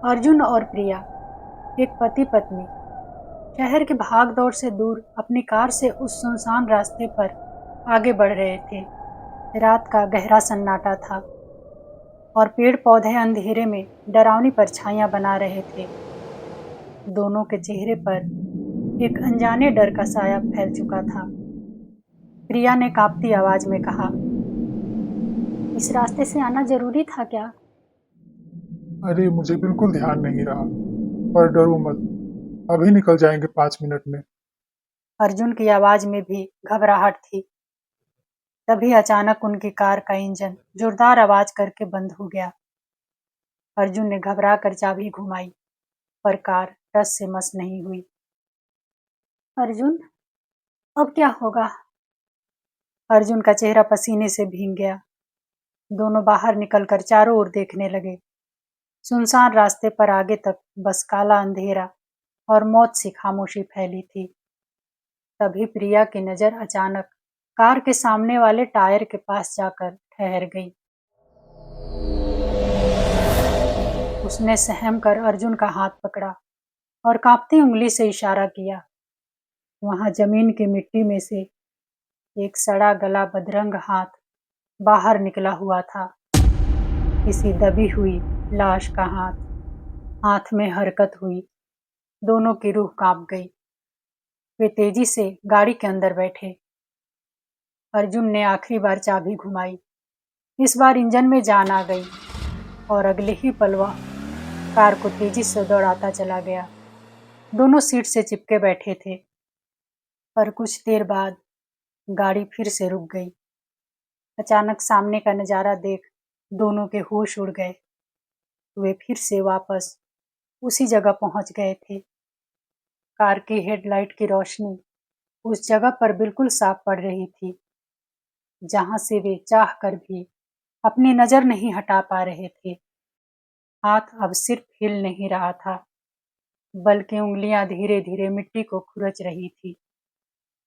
अर्जुन और प्रिया, एक पति पत्नी, शहर की भाग-दौड़ से दूर अपनी कार से उस सुनसान रास्ते पर आगे बढ़ रहे थे। रात का गहरा सन्नाटा था और पेड़-पौधे अंधेरे में डरावनी परछाइयां बना रहे थे। दोनों के चेहरे पर एक अनजाने डर का साया फैल चुका था। प्रिया ने कांपती आवाज में कहा, इस रास्ते से आना जरूरी था क्या? अरे मुझे बिल्कुल ध्यान नहीं रहा। पर डरो मत, अभी निकल जाएंगे 5 मिनट में। अर्जुन की आवाज में भी घबराहट थी। तभी अचानक उनकी कार का इंजन जोरदार आवाज करके बंद हो गया। अर्जुन ने घबरा कर चाबी घुमाई, पर कार टस से मस नहीं हुई। अर्जुन, अब क्या होगा? अर्जुन का चेहरा पसीने से भीग गया। दोनों बाहर निकलकर चारों ओर देखने लगे। सुनसान रास्ते पर आगे तक बस काला अंधेरा और मौत सी खामोशी फैली थी। तभी प्रिया की नजर अचानक कार के सामने वाले टायर के पास जाकर ठहर गई। उसने सहम कर अर्जुन का हाथ पकड़ा और कांपती उंगली से इशारा किया। वहां जमीन की मिट्टी में से एक सड़ा गला बदरंग हाथ बाहर निकला हुआ था। किसी दबी हुई लाश का हाथ। हाथ में हरकत हुई। दोनों की रूह कांप गई। वे तेजी से गाड़ी के अंदर बैठे। अर्जुन ने आखिरी बार चाबी घुमाई। इस बार इंजन में जान आ गई और अगले ही पल वह कार को तेजी से दौड़ाता चला गया। दोनों सीट से चिपके बैठे थे, पर कुछ देर बाद गाड़ी फिर से रुक गई। अचानक सामने का नजारा देख दोनों के होश उड़ गए। वे फिर से वापस उसी जगह पहुंच गए थे। कार की हेडलाइट की रोशनी उस जगह पर बिल्कुल साफ पड़ रही थी, जहां से वे चाह कर भी अपनी नजर नहीं हटा पा रहे थे। हाथ अब सिर्फ हिल नहीं रहा था, बल्कि उंगलियां धीरे धीरे मिट्टी को खुरच रही थी।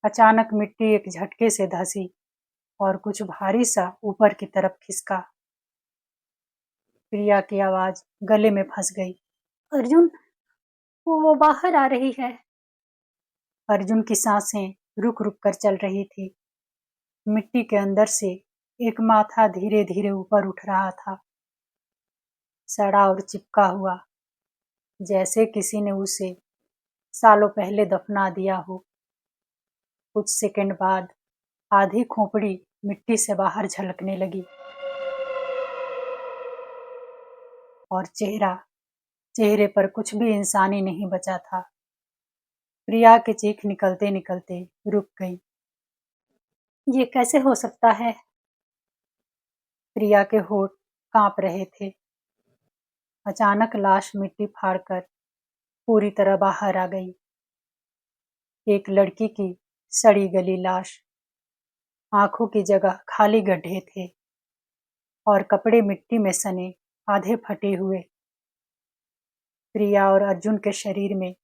अचानक मिट्टी एक झटके से धंसी और कुछ भारी सा ऊपर की तरफ खिसका। प्रिया की आवाज गले में फंस गई। अर्जुन, वो बाहर आ रही है। अर्जुन की सांसें रुक रुक कर चल रही थी। मिट्टी के अंदर से एक माथा धीरे धीरे ऊपर उठ रहा था, सड़ा और चिपका हुआ, जैसे किसी ने उसे सालों पहले दफना दिया हो। कुछ सेकंड बाद आधी खोपड़ी मिट्टी से बाहर झलकने लगी और चेहरे पर कुछ भी इंसानी नहीं बचा था। प्रिया की चीख निकलते निकलते रुक गई। ये कैसे हो सकता है? प्रिया के होठ कांप रहे थे। अचानक लाश मिट्टी फाड़कर पूरी तरह बाहर आ गई। एक लड़की की सड़ी गली लाश। आंखों की जगह खाली गड्ढे थे और कपड़े मिट्टी में सने, आधे फटे हुए। प्रिया और अर्जुन के शरीर में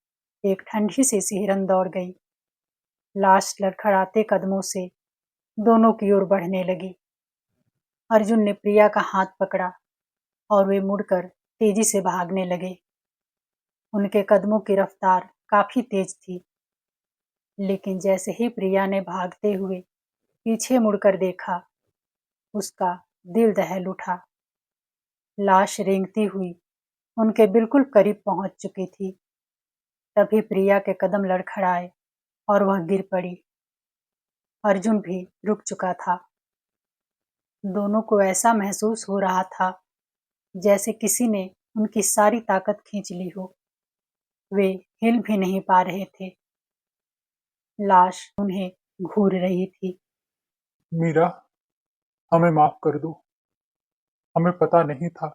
एक ठंडी सी सिहरन दौड़ गई। लाश लड़खड़ाते कदमों से दोनों की ओर बढ़ने लगी। अर्जुन ने प्रिया का हाथ पकड़ा और वे मुड़कर तेजी से भागने लगे। उनके कदमों की रफ्तार काफी तेज थी, लेकिन जैसे ही प्रिया ने भागते हुए पीछे मुड़कर देखा, उसका दिल दहल उठा। लाश रेंगती हुई उनके बिल्कुल करीब पहुंच चुकी थी। तभी प्रिया के कदम लड़खड़ाए और वह गिर पड़ी। अर्जुन भी रुक चुका था। दोनों को ऐसा महसूस हो रहा था जैसे किसी ने उनकी सारी ताकत खींच ली हो। वे हिल भी नहीं पा रहे थे। लाश उन्हें घूर रही थी। मीरा, हमें माफ कर दो। हमें पता नहीं था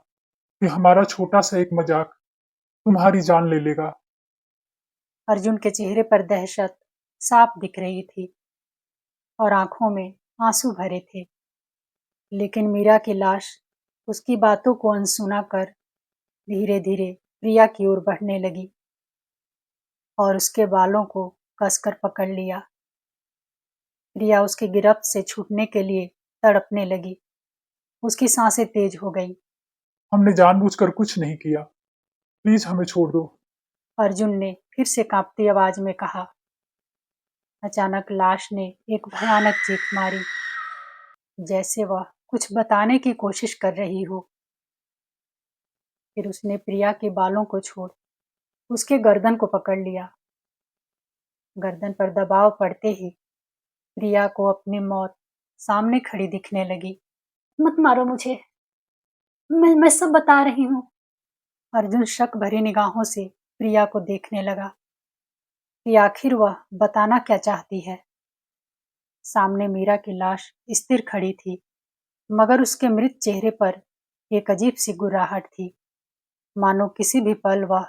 कि हमारा छोटा सा एक मजाक तुम्हारी जान ले लेगा। अर्जुन के चेहरे पर दहशत साफ दिख रही थी और आंखों में आंसू भरे थे। लेकिन मीरा की लाश उसकी बातों को अनसुना कर धीरे धीरे प्रिया की ओर बढ़ने लगी और उसके बालों को कसकर पकड़ लिया। प्रिया उसकी गिरफ्त से छूटने के लिए तड़पने लगी। उसकी सांसें तेज हो गई। हमने जानबूझकर कुछ नहीं किया। प्लीज हमें छोड़ दो। अर्जुन ने फिर से कांपती आवाज में कहा। अचानक लाश ने एक भयानक चीख मारी, जैसे वह कुछ बताने की कोशिश कर रही हो। फिर उसने प्रिया के बालों को छोड़ उसके गर्दन को पकड़ लिया। गर्दन पर दबाव पड़ते ही प्रिया को अपनी मौत सामने खड़ी दिखने लगी। मत मारो मुझे, मैं सब बता रही हूँ। अर्जुन शक भरी निगाहों से प्रिया को देखने लगा कि आखिर वह बताना क्या चाहती है। सामने मीरा की लाश स्थिर खड़ी थी, मगर उसके मृत चेहरे पर एक अजीब सी गुर्राहट थी, मानो किसी भी पल वह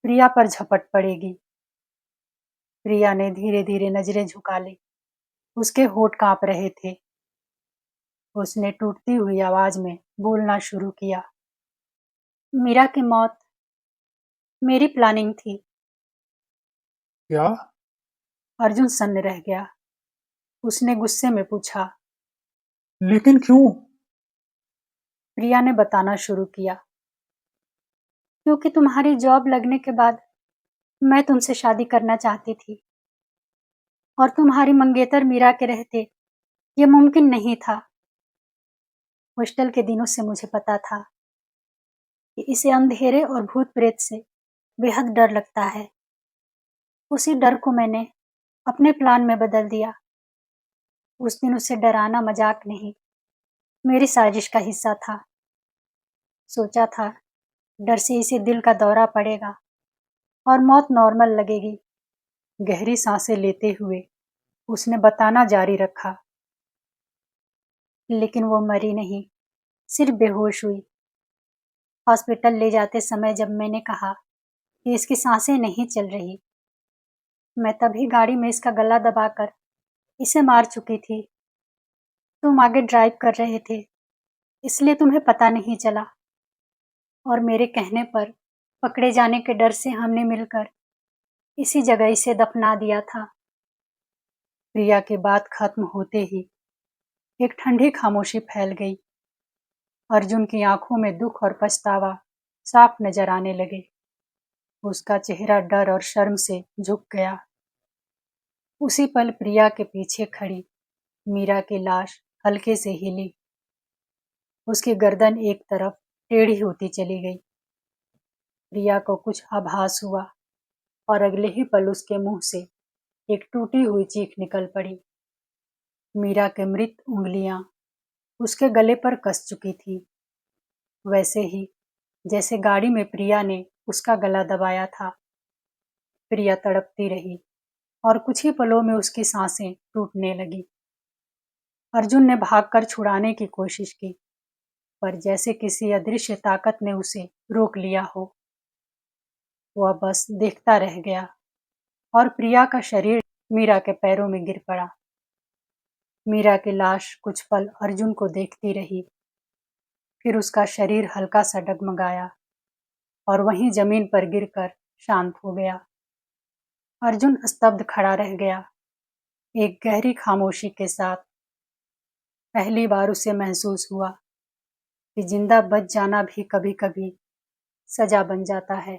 प्रिया पर झपट पड़ेगी। प्रिया ने धीरे धीरे नजरें झुका ली। उसके होंठ कांप रहे थे। उसने टूटती हुई आवाज में बोलना शुरू किया। मीरा की मौत मेरी प्लानिंग थी। क्या? अर्जुन सन्न रह गया। उसने गुस्से में पूछा। लेकिन क्यों? प्रिया ने बताना शुरू किया। क्योंकि तुम्हारी जॉब लगने के बाद मैं तुमसे शादी करना चाहती थी, और तुम्हारी मंगेतर मीरा के रहते ये मुमकिन नहीं था। हॉस्टल के दिनों से मुझे पता था कि इसे अंधेरे और भूत प्रेत से बेहद डर लगता है। उसी डर को मैंने अपने प्लान में बदल दिया। उस दिन उसे डराना मजाक नहीं, मेरी साजिश का हिस्सा था। सोचा था डर से इसे दिल का दौरा पड़ेगा और मौत नॉर्मल लगेगी। गहरी सांसें लेते हुए उसने बताना जारी रखा। लेकिन वो मरी नहीं, सिर्फ बेहोश हुई। हॉस्पिटल ले जाते समय जब मैंने कहा कि इसकी सांसें नहीं चल रही, मैं तभी गाड़ी में इसका गला दबाकर इसे मार चुकी थी। तुम आगे ड्राइव कर रहे थे, इसलिए तुम्हें पता नहीं चला, और मेरे कहने पर पकड़े जाने के डर से हमने मिलकर इसी जगह इसे दफना दिया था। प्रिया की बात खत्म होते ही एक ठंडी खामोशी फैल गई। अर्जुन की आंखों में दुख और पछतावा साफ नजर आने लगे। उसका चेहरा डर और शर्म से झुक गया। उसी पल प्रिया के पीछे खड़ी मीरा की लाश हल्के से हिली। उसकी गर्दन एक तरफ टेढ़ी होती चली गई। प्रिया को कुछ आभास हुआ, और अगले ही पल उसके मुंह से एक टूटी हुई चीख निकल पड़ी। मीरा के मृत उंगलियां उसके गले पर कस चुकी थी, वैसे ही जैसे गाड़ी में प्रिया ने उसका गला दबाया था। प्रिया तड़पती रही, और कुछ ही पलों में उसकी सांसें टूटने लगी। अर्जुन ने भागकर छुड़ाने की कोशिश की, पर जैसे किसी अदृश्य ताकत ने उसे रोक लिया हो। वह बस देखता रह गया, और प्रिया का शरीर मीरा के पैरों में गिर पड़ा। मीरा की लाश कुछ पल अर्जुन को देखती रही, फिर उसका शरीर हल्का सा डगमगाया और वहीं जमीन पर गिरकर शांत हो गया। अर्जुन स्तब्ध खड़ा रह गया, एक गहरी खामोशी के साथ। पहली बार उसे महसूस हुआ कि जिंदा बच जाना भी कभी कभी सजा बन जाता है।